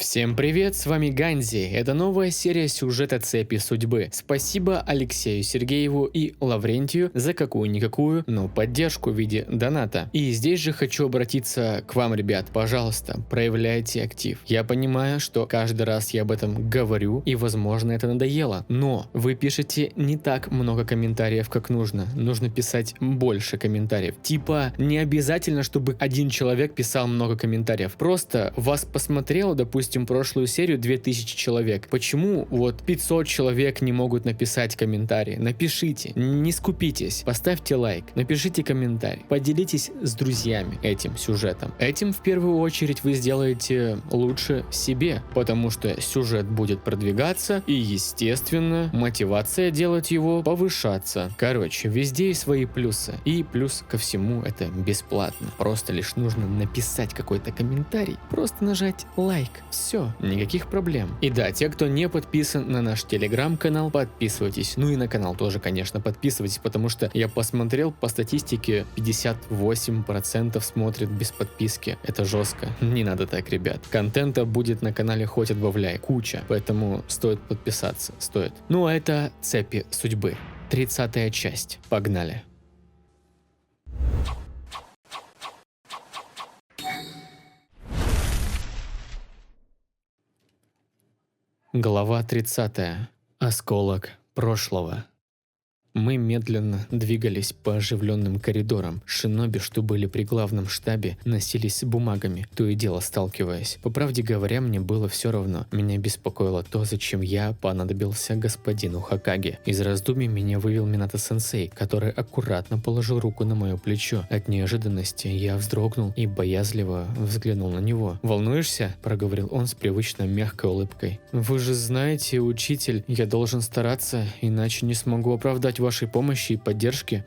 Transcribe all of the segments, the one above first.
Всем привет, с вами Ганзи. Это новая серия сюжета «Цепи судьбы». Спасибо Алексею Сергееву и Лаврентию за какую-никакую, но поддержку в виде доната. И здесь же хочу обратиться к вам, ребят. Пожалуйста, проявляйте актив. Я понимаю, что каждый раз я об этом говорю, и возможно это надоело. Но вы пишете не так много комментариев, как нужно. Нужно писать больше комментариев. Типа, не обязательно, чтобы один человек писал много комментариев. Просто вас посмотрело, допустим, прошлую серию 2000 человек. Почему вот 500 человек не могут написать комментарий? Напишите, не скупитесь, поставьте лайк, напишите комментарий, поделитесь с друзьями этим сюжетом. Этим в первую очередь вы сделаете лучше себе, потому что сюжет будет продвигаться и, естественно, мотивация делать его повышаться. Короче, везде есть свои плюсы. И плюс ко всему это бесплатно. Просто лишь нужно написать какой-то комментарий, просто нажать лайк. Все, никаких проблем. И да, те, кто не подписан на наш телеграм-канал, подписывайтесь. Ну и на канал тоже, конечно, подписывайтесь, потому что я посмотрел по статистике, 58% смотрят без подписки. Это жестко. Не надо так, ребят. Контента будет на канале хоть отбавляй, куча, поэтому стоит подписаться, стоит. Ну а это «Цепи судьбы», 30-я часть. Погнали. Глава 30. Осколок прошлого. Мы медленно двигались по оживленным коридорам. Шиноби, что были при главном штабе, носились с бумагами, то и дело сталкиваясь. По правде говоря, мне было все равно. Меня беспокоило то, зачем я понадобился господину Хокаге. Из раздумий меня вывел Минато-сенсей, который аккуратно положил руку на мое плечо. От неожиданности я вздрогнул и боязливо взглянул на него. «Волнуешься?» – проговорил он с привычно мягкой улыбкой. «Вы же знаете, учитель, я должен стараться, иначе не смогу оправдать вашей помощи и поддержки».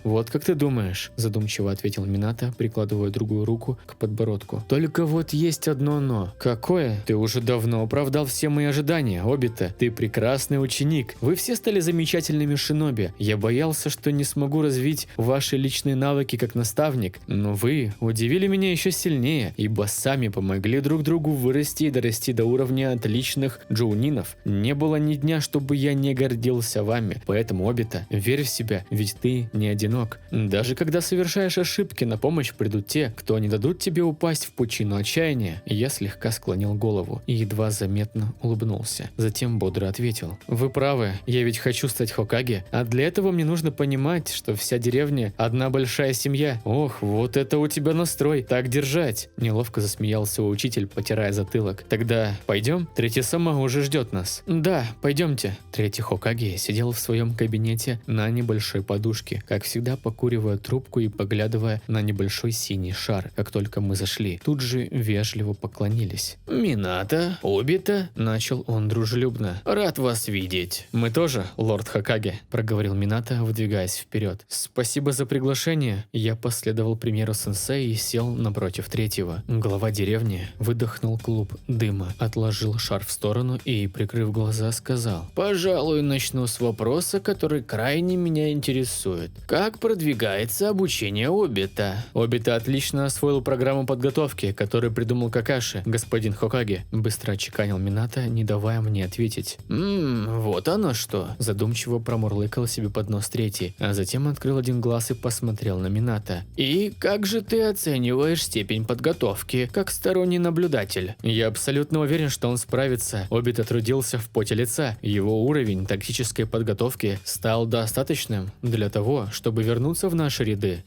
Вот как ты думаешь?» – задумчиво ответил Минато, прикладывая другую руку к подбородку. «Только вот есть одно «но». Какое? Ты уже давно оправдал все мои ожидания, Обита. Ты прекрасный ученик. Вы все стали замечательными шиноби. Я боялся, что не смогу развить ваши личные навыки как наставник, но вы удивили меня еще сильнее, ибо сами помогли друг другу вырасти и дорасти до уровня отличных джоунинов. Не было ни дня, чтобы я не гордился вами. Поэтому, Обита, верь в себя, ведь ты не одинок. Даже когда совершаешь ошибки, на помощь придут те, кто не дадут тебе упасть в пучину отчаяния». Я слегка склонил голову и едва заметно улыбнулся. Затем бодро ответил: «Вы правы, я ведь хочу стать Хокаге, а для этого мне нужно понимать, что вся деревня – одна большая семья». «Ох, вот это у тебя настрой, так держать!» Неловко засмеялся учитель, потирая затылок. «Тогда пойдем? Третий Сама уже ждет нас». «Да, пойдемте». Третий Хокаге сидел в своем кабинете на небольшой подушке, как всегда покуривая трубку и поглядывая на небольшой синий шар. Как только мы зашли, тут же вежливо поклонились. «Минато, Обита», – начал он дружелюбно. «Рад вас видеть». «Мы тоже, лорд Хокаге», – проговорил Минато, выдвигаясь вперед. «Спасибо за приглашение». Я последовал примеру сенсея и сел напротив третьего. Глава деревни выдохнул клуб дыма, отложил шар в сторону и, прикрыв глаза, сказал: «Пожалуй, начну с вопроса, который крайне меня интересует. Как продвигается обучение Обита?» «Обита отлично освоил программу подготовки, которую придумал Какаши, господин Хокаге», – быстро отчеканил Минато, не давая мне ответить. Вот оно что», – задумчиво промурлыкал себе под нос третий, а затем открыл один глаз и посмотрел на Минато. «И как же ты оцениваешь степень подготовки, как сторонний наблюдатель?» «Я абсолютно уверен, что он справится. Обита трудился в поте лица. Его уровень тактической подготовки стал достаточным для того, чтобы вернуться в наши ряды».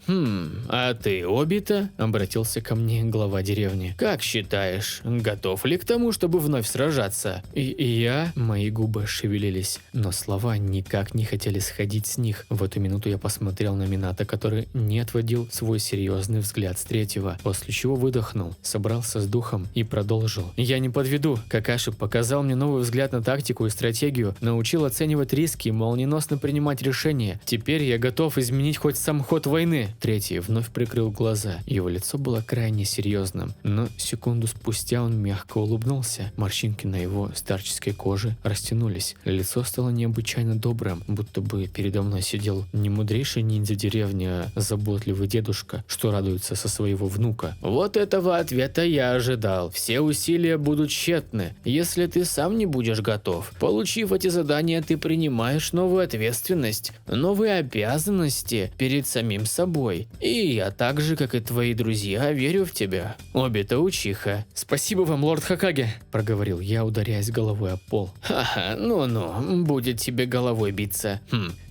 «А ты, Обита?» – обратился ко мне глава деревни. «Как считаешь, готов ли к тому, чтобы вновь сражаться?» Мои губы шевелились, но слова никак не хотели сходить с них. В эту минуту я посмотрел на Минато, который не отводил свой серьезный взгляд с третьего, после чего выдохнул, собрался с духом и продолжил. «Я не подведу. Какаши показал мне новый взгляд на тактику и стратегию, научил оценивать риски и молниеносно принимать принимать решения. Теперь я готов изменить хоть сам ход войны. Третий вновь прикрыл глаза. Его лицо было крайне серьезным, но секунду спустя он мягко улыбнулся. Морщинки на его старческой коже растянулись. Лицо стало необычайно добрым, будто бы передо мной сидел не мудрейший ниндзя деревни, а заботливый дедушка, что радуется со своего внука. Вот этого ответа я ожидал. Все усилия будут тщетны, если ты сам не будешь готов. Получив эти задания, ты принимаешь новую ответственность, новые обязанности перед самим собой. И я так же, как и твои друзья, верю в тебя. Обита Учиха. Спасибо вам, лорд Хокаге, проговорил я, ударяясь головой о пол. Ха-ха, ну-ну, будет тебе головой биться.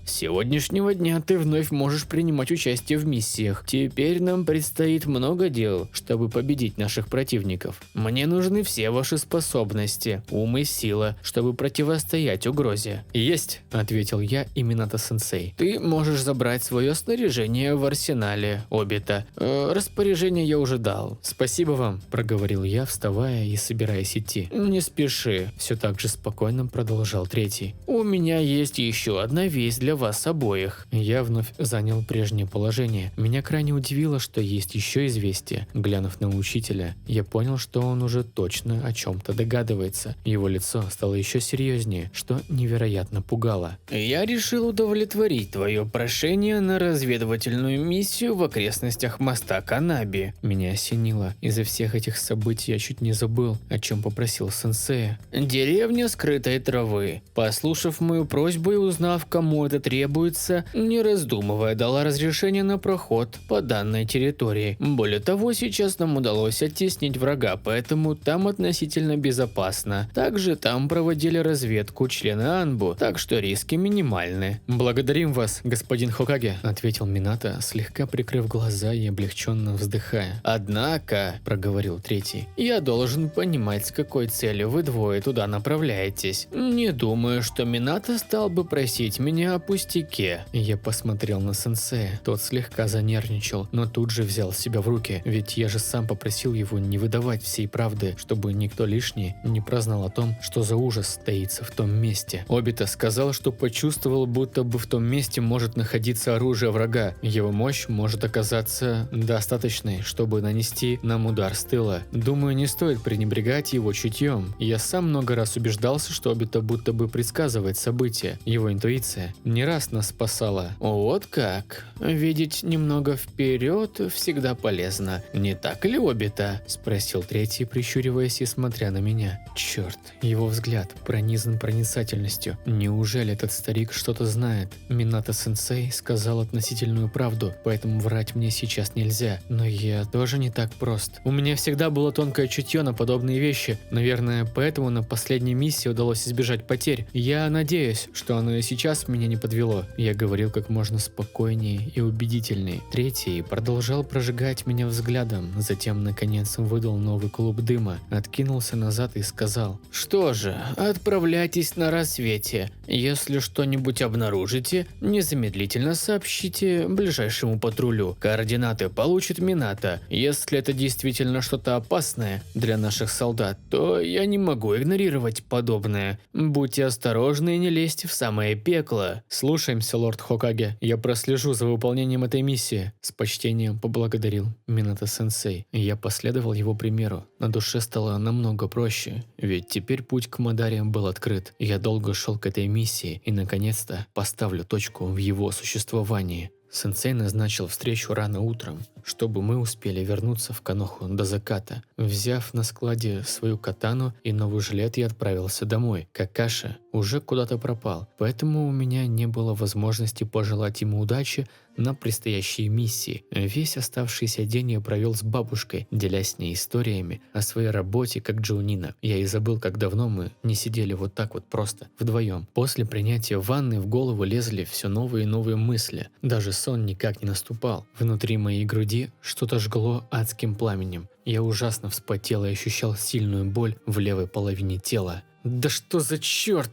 С сегодняшнего дня ты вновь можешь принимать участие в миссиях. Теперь нам предстоит много дел, чтобы победить наших противников. Мне нужны все ваши способности, ум и сила, чтобы противостоять угрозе. Есть, ответил я и Минато-сенсей. Ты можешь забрать свое снаряжение в арсенале, Обита. Распоряжение я уже дал. Спасибо вам, проговорил я, вставая и собираясь идти. Не спеши, все так же спокойно продолжал третий. У меня есть еще одна весть для вас обоих. Я вновь занял прежнее положение. Меня крайне удивило, что есть еще известие. Глянув на учителя, я понял, что он уже точно о чем-то догадывается. Его лицо стало еще серьезнее, что невероятно пугало. Я решил удовлетворить твое прошение на разведывательную миссию в окрестностях моста Канаби. Меня осенило. Из-за всех этих событий я чуть не забыл, о чем попросил сенсея. Деревня скрытой травы. Послушав мою просьбу и узнав, кому это требуется, не раздумывая, дала разрешение на проход по данной территории. Более того, сейчас нам удалось оттеснить врага, поэтому там относительно безопасно. Также там проводили разведку члены Анбу, так что риски минимальны. Благодарим вас, господин Хокаге, ответил Минато, слегка прикрыв глаза и облегченно вздыхая. Однако, проговорил третий, я должен понимать, с какой целью вы двое туда направляетесь. Не думаю, что Минато стал бы просить меня о пустяке. Я посмотрел на сенсея. Тот слегка занервничал, но тут же взял себя в руки, ведь я же сам попросил его не выдавать всей правды, чтобы никто лишний не прознал о том, что за ужас таится в том месте. Обита сказал, что почувствовал, будто бы в том месте может находиться оружие врага. Его мощь может оказаться достаточной, чтобы нанести нам удар с тыла. Думаю, не стоит пренебрегать его чутьем. Я сам много раз убеждался, что Обита будто бы предсказывает события. Его интуиция не раз нас спасала. Вот как. Видеть немного вперед всегда полезно. Не так ли, Обита? Спросил третий, прищуриваясь и смотря на меня. Черт, его взгляд пронизан проницательностью. Неужели этот старик что-то знает? Минато-сенсей сказал относительную правду, поэтому врать мне сейчас нельзя. Но я тоже не так прост. У меня всегда было тонкое чутье на подобные вещи. Наверное, поэтому на последней миссии удалось избежать потерь. Я надеюсь, что оно и сейчас меня не подвело. Я говорил как можно спокойнее и убедительнее. Третий продолжал прожигать меня взглядом, затем наконец выдал новый клуб дыма, откинулся назад и сказал: «Что же, отправляйтесь на рассвете. Если что-нибудь обнаружите, незамедлительно сообщите ближайшему патрулю. Координаты получит Минато. Если это действительно что-то опасное для наших солдат, то я не могу игнорировать подобное. Будьте осторожны и не лезьте в самое пекло». «Слушаемся, лорд Хокаге. Я прослежу за выполнением этой миссии», – с почтением поблагодарил Минато-сенсей. Я последовал его примеру. На душе стало намного проще, ведь теперь путь к Мадаре был открыт. Я долго шел к этой миссии и наконец-то поставлю точку в его существовании. Сенсей назначил встречу рано утром, чтобы мы успели вернуться в Каноху до заката. Взяв на складе свою катану и новый жилет, я отправился домой. Какаши уже куда-то пропал, поэтому у меня не было возможности пожелать ему удачи на предстоящей миссии. Весь оставшийся день я провел с бабушкой, делясь с ней историями о своей работе как джоунина. Я и забыл, как давно мы не сидели вот так вот просто, вдвоем. После принятия ванны в голову лезли все новые и новые мысли. Даже сон никак не наступал. Внутри моей груди что-то жгло адским пламенем. Я ужасно вспотел и ощущал сильную боль в левой половине тела. «Да что за черт!»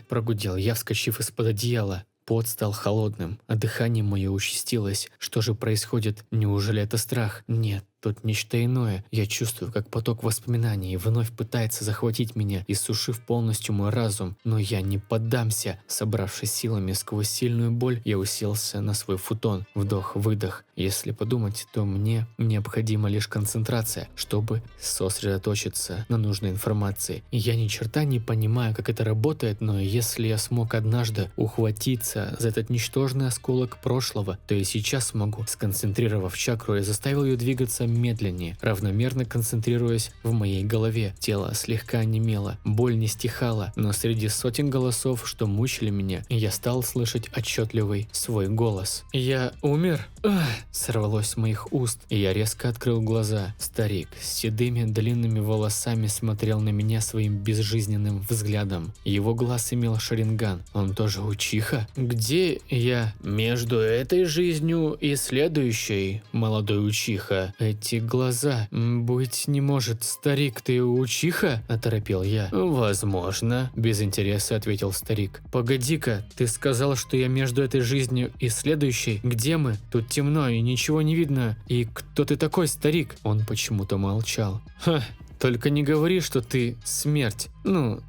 прогудел я, вскочив из-под одеяла. Пот стал холодным, а дыхание мое участилось. Что же происходит? Неужели это страх? Нет, Тут нечто иное. Я чувствую, как поток воспоминаний вновь пытается захватить меня, иссушив полностью мой разум. Но я не поддамся. Собравшись силами сквозь сильную боль, я уселся на свой футон. Вдох-выдох. Если подумать, то мне необходима лишь концентрация, чтобы сосредоточиться на нужной информации. Я ни черта не понимаю, как это работает, но если я смог однажды ухватиться за этот ничтожный осколок прошлого, то и сейчас смогу. Сконцентрировав чакру, я заставил ее двигаться медленнее, равномерно концентрируясь в моей голове. Тело слегка онемело, боль не стихала, но среди сотен голосов, что мучили меня, я стал слышать отчетливый свой голос. «Я умер?» Сорвалось с моих уст, и я резко открыл глаза. Старик с седыми длинными волосами смотрел на меня своим безжизненным взглядом. Его глаз имел шаринган. Он тоже учиха? Где я? Между этой жизнью и следующей, молодой учиха. Эти глаза. Быть не может. Старик, ты учиха? Оторопел я. Возможно. Без интереса ответил старик. Погоди-ка, ты сказал, что я между этой жизнью и следующей? Где мы? Тут темно и ничего не видно. И кто ты такой, старик? Он почему-то молчал. Только не говори, что ты смерть.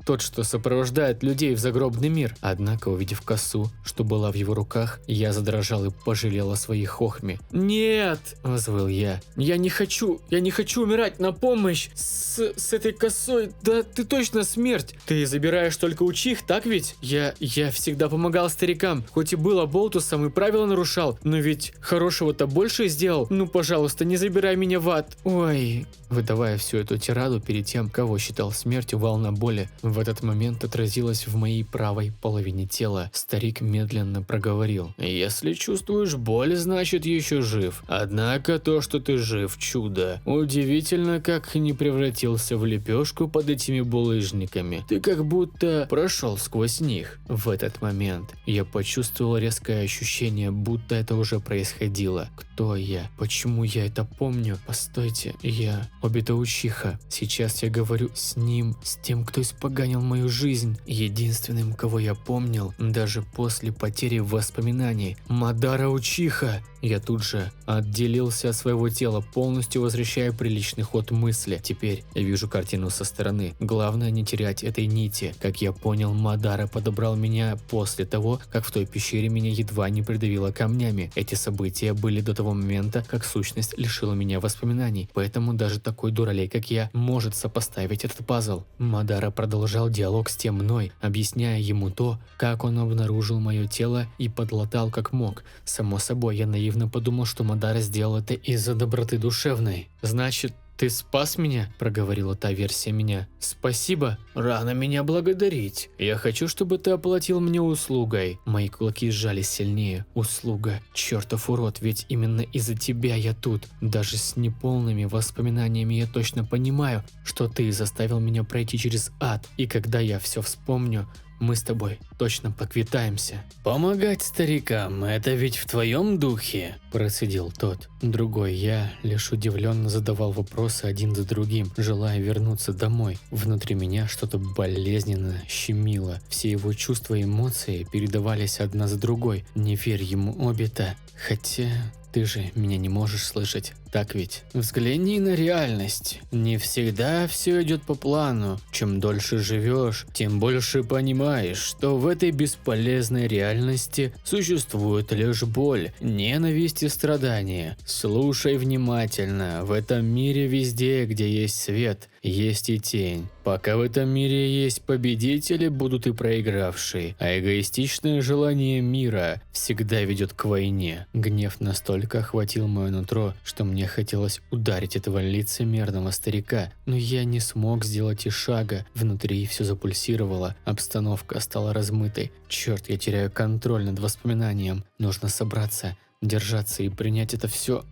Тот, что сопровождает людей в загробный мир. Однако, увидев косу, что была в его руках, я задрожал и пожалел о своей хохме. «Нет!» – взвыл я. «Я не хочу умирать, на помощь! С этой косой, да ты точно смерть! Ты забираешь только учих, так ведь? Я всегда помогал старикам, хоть и был оболтусом и правила нарушал, но ведь хорошего-то больше сделал. Пожалуйста, не забирай меня в ад! Ой!» Выдавая всю эту тираду перед тем, кого считал смертью, волна боли в этот момент отразилась в моей правой половине тела. Старик медленно проговорил. «Если чувствуешь боль, значит еще жив. Однако то, что ты жив, чудо. Удивительно, как не превратился в лепешку под этими булыжниками. Ты как будто прошел сквозь них». В этот момент я почувствовал резкое ощущение, будто это уже происходило. Кто я? Почему я это помню? Постойте, я Обитаучиха. Сейчас я говорю с ним, с тем, кто испоганил мою жизнь. Единственным, кого я помнил, даже после потери воспоминаний. Мадара Учиха. Я тут же отделился от своего тела, полностью возвращая приличный ход мысли. Теперь я вижу картину со стороны. Главное не терять этой нити. Как я понял, Мадара подобрал меня после того, как в той пещере меня едва не придавило камнями. Эти события были до того момента, как сущность лишила меня воспоминаний. Поэтому даже такой дуралей, как я, может сопоставить этот пазл. Мадара продолжал диалог с тем мной, объясняя ему то, как он обнаружил мое тело и подлатал как мог. Само собой, я наивно подумал, что Мадара сделал это из-за доброты душевной. «Значит, ты спас меня?» – проговорила та версия меня. «Спасибо. Рано меня благодарить. Я хочу, чтобы ты оплатил мне услугой». Мои кулаки сжались сильнее. Услуга. Чертов урод, ведь именно из-за тебя я тут. Даже с неполными воспоминаниями я точно понимаю, что ты заставил меня пройти через ад. И когда я все вспомню, мы с тобой точно поквитаемся. «Помогать старикам – это ведь в твоем духе?» – процедил тот. Другой я лишь удивленно задавал вопросы один за другим, желая вернуться домой. Внутри меня что-то болезненно щемило. Все его чувства и эмоции передавались одна за другой. Не верь ему, Обита. Хотя ты же меня не можешь слышать, так ведь? Взгляни на реальность. Не всегда все идет по плану. Чем дольше живешь, тем больше понимаешь, что в этой бесполезной реальности существует лишь боль, ненависть и страдания. Слушай внимательно. В этом мире везде, где есть свет, есть и тень. Пока в этом мире есть победители, будут и проигравшие, а эгоистичное желание мира всегда ведет к войне. Гнев настолько охватил мое нутро, что мне хотелось ударить этого лицемерного старика, но я не смог сделать и шага. Внутри все запульсировало, обстановка стала размытой. Черт, я теряю контроль над воспоминанием. Нужно собраться, держаться и принять это все.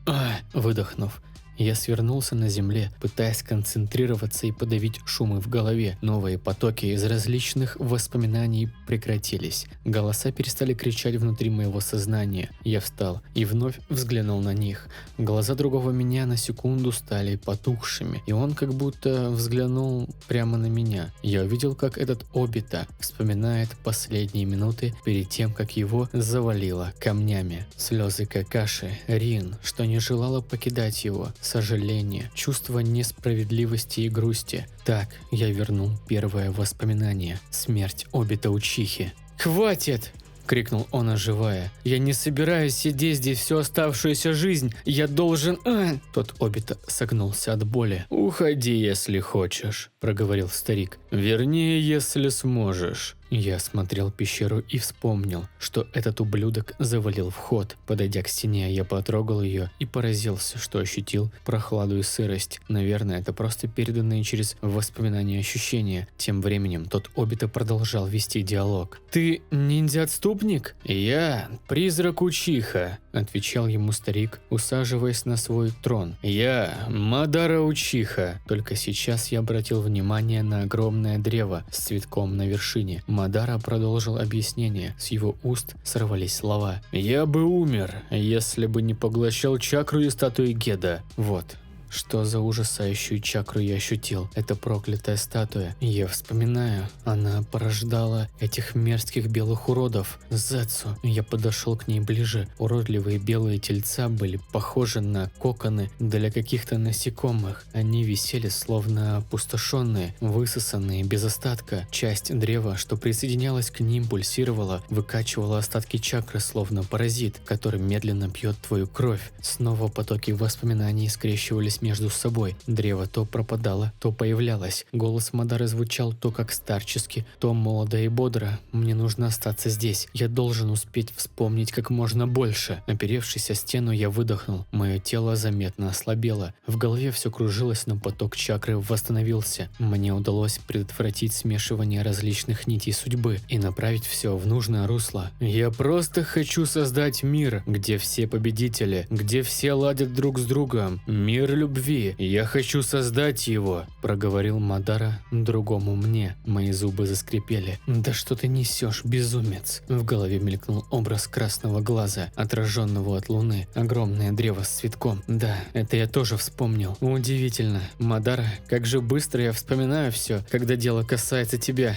Выдохнув, я свернулся на земле, пытаясь концентрироваться и подавить шумы в голове. Новые потоки из различных воспоминаний прекратились. Голоса перестали кричать внутри моего сознания. Я встал и вновь взглянул на них. Глаза другого меня на секунду стали потухшими, и он как будто взглянул прямо на меня. Я увидел, как этот Обита вспоминает последние минуты перед тем, как его завалило камнями. Слезы Какаши, Рин, что не желала покидать его. сожаление, чувство несправедливости и грусти. Так я вернул первое воспоминание – смерть Обита Учихи. «Хватит!» – крикнул он, оживая. «Я не собираюсь сидеть здесь всю оставшуюся жизнь. Я должен...» Тот Обита согнулся от боли. «Уходи, если хочешь», – проговорил старик. «Вернее, если сможешь». Я осмотрел пещеру и вспомнил, что этот ублюдок завалил вход. Подойдя к стене, я потрогал ее и поразился, что ощутил прохладу и сырость. Наверное, это просто переданные через воспоминания ощущения. Тем временем тот Обита продолжал вести диалог. «Ты ниндзя-отступник?» «Я призрак Учиха», – отвечал ему старик, усаживаясь на свой трон. «Я Мадара Учиха». Только сейчас я обратил внимание на огромное древо с цветком на вершине. Мадара продолжил объяснение, с его уст сорвались слова. «Я бы умер, если бы не поглощал чакру и статуи Геда». Вот. Что за ужасающую чакру я ощутил? Это проклятая статуя. Я вспоминаю, она порождала этих мерзких белых уродов. Зетсу. Я подошел к ней ближе. Уродливые белые тельца были похожи на коконы для каких-то насекомых. Они висели словно опустошенные, высосанные без остатка. Часть древа, что присоединялась к ним, пульсировала, выкачивала остатки чакры, словно паразит, который медленно пьет твою кровь. Снова потоки воспоминаний скрещивались между собой. Древо то пропадало, то появлялось. Голос Мадары звучал то как старчески, то молодо и бодро. «Мне нужно остаться здесь. Я должен успеть вспомнить как можно больше». Оперевшись о стену, я выдохнул. Мое тело заметно ослабело. В голове все кружилось, но поток чакры восстановился. Мне удалось предотвратить смешивание различных нитей судьбы и направить все в нужное русло. «Я просто хочу создать мир, где все победители, где все ладят друг с другом. Мир любви. Я хочу создать его», – проговорил Мадара другому мне. Мои зубы заскрипели. «Да что ты несешь, безумец?» В голове мелькнул образ красного глаза, отраженного от луны. Огромное древо с цветком. Да, это я тоже вспомнил. Удивительно. Мадара, как же быстро я вспоминаю все, когда дело касается тебя.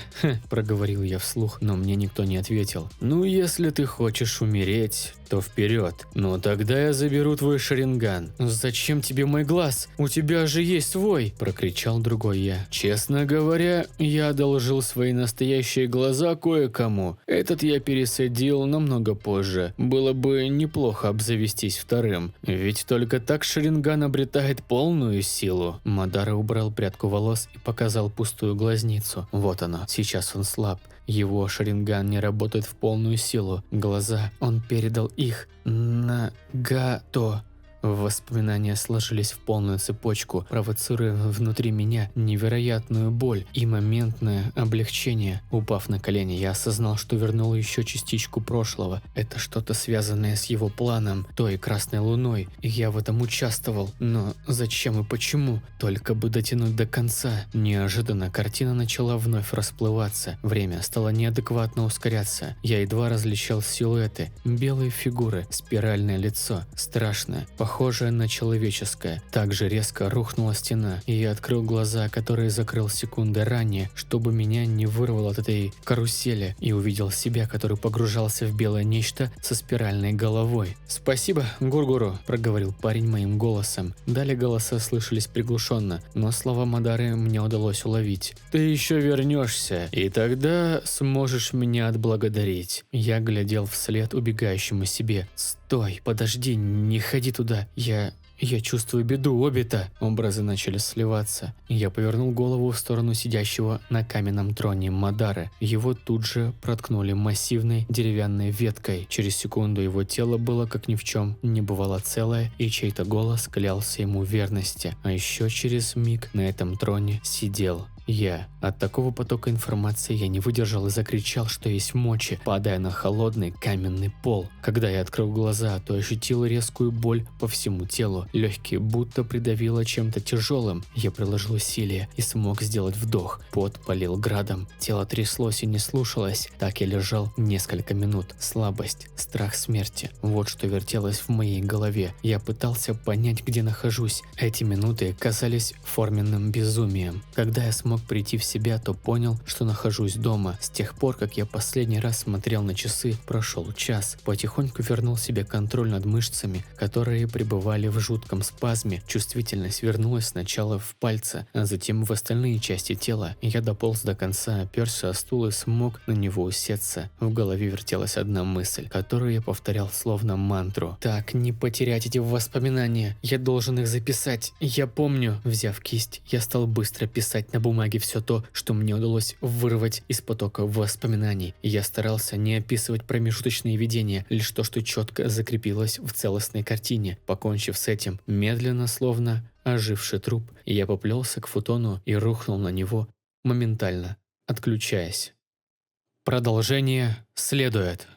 Проговорил я вслух, но мне никто не ответил. «Ну, если ты хочешь умереть, то вперед. Но тогда я заберу твой шаринган». «Зачем тебе мой глаз? У тебя же есть свой!» – прокричал другой я. «Честно говоря, я одолжил свои настоящие глаза кое-кому. Этот я пересадил намного позже. Было бы неплохо обзавестись вторым, ведь только так шаринган обретает полную силу». Мадара убрал прядку волос и показал пустую глазницу. Вот оно, сейчас он слаб. Его шаринган не работает в полную силу. Глаза, он передал их Нагато. Воспоминания сложились в полную цепочку, провоцируя внутри меня невероятную боль и моментное облегчение. Упав на колени, я осознал, что вернул еще частичку прошлого. Это что-то связанное с его планом, той красной луной, и я в этом участвовал. Но зачем и почему? Только бы дотянуть до конца. Неожиданно картина начала вновь расплываться. Время стало неадекватно ускоряться. Я едва различал силуэты, белые фигуры, спиральное лицо, страшное, похожее на человеческое. Также резко рухнула стена, и я открыл глаза, которые закрыл секунды ранее, чтобы меня не вырвало от этой карусели, и увидел себя, который погружался в белое нечто со спиральной головой. «Спасибо, Гургуру», – проговорил парень моим голосом. Далее голоса слышались приглушенно, но слова Мадары мне удалось уловить. «Ты еще вернешься, и тогда сможешь меня отблагодарить». Я глядел вслед убегающему себе. «Стой, подожди, не ходи туда. Я чувствую беду, Обита». Образы начали сливаться. Я повернул голову в сторону сидящего на каменном троне Мадары. Его тут же проткнули массивной деревянной веткой. Через секунду его тело было как ни в чем не бывало целое, и чей-то голос клялся ему в верности. А еще через миг на этом троне сидел я. От такого потока информации я не выдержал и закричал, что есть мочи, падая на холодный каменный пол. Когда я открыл глаза, то ощутил резкую боль по всему телу. Легкие будто придавило чем-то тяжелым. Я приложил усилия и смог сделать вдох. Пот полил градом. Тело тряслось и не слушалось. Так я лежал несколько минут. Слабость, страх смерти. Вот что вертелось в моей голове. Я пытался понять, где нахожусь. Эти минуты казались форменным безумием. Когда я смог смог прийти в себя, то понял, что нахожусь дома. С тех пор, как я последний раз смотрел на часы, прошел час. Потихоньку вернул себе контроль над мышцами, которые пребывали в жутком спазме. Чувствительность вернулась сначала в пальцы, а затем в остальные части тела. Я дополз до конца, оперся о стул и смог на него усесться. В голове вертелась одна мысль, которую я повторял словно мантру. Так, не потерять эти воспоминания. Я должен их записать. Я помню. Взяв кисть, я стал быстро писать на бумаге все то, что мне удалось вырвать из потока воспоминаний. Я старался не описывать промежуточные видения, лишь то, что четко закрепилось в целостной картине. Покончив с этим, медленно, словно оживший труп, я поплелся к футону и рухнул на него, моментально отключаясь. Продолжение следует.